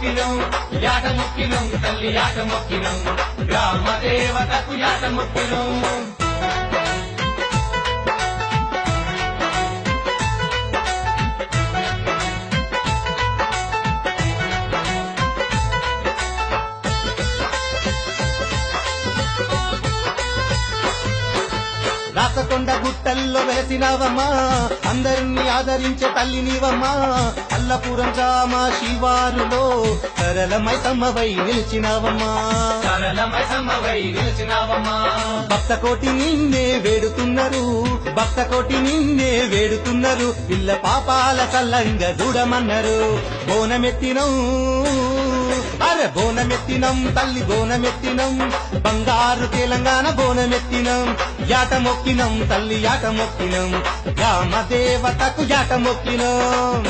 మొక్కినం యాట మొక్కినం తల్లి యాట మొక్కినం గ్రామ దేవతకు యాట మొక్కినం రాసకొండ గుట్టల్లో వెలసినవమ్మా అందరినీ ఆదరించే తల్లి నీవమ్మా అల్లపురం గ్రామ శివారులో సరళమైసమ్మవై నిలిచినావమ్మా భక్త కోటి నిన్నే వేడుతున్నారు భక్త కోటి నిన్నే వేడుతున్నారు పిల్ల పాపాల కల్లంగా చూడమన్నారు బోనమెత్తినం అరే బోనమెత్తినం తల్లి బోనమెత్తినం బంగారు తెలంగాణ బోనమెత్తినం యాట మొక్కినం తల్లి యాట మొక్కినం గ్రామ దేవతకు యాట మొక్కినం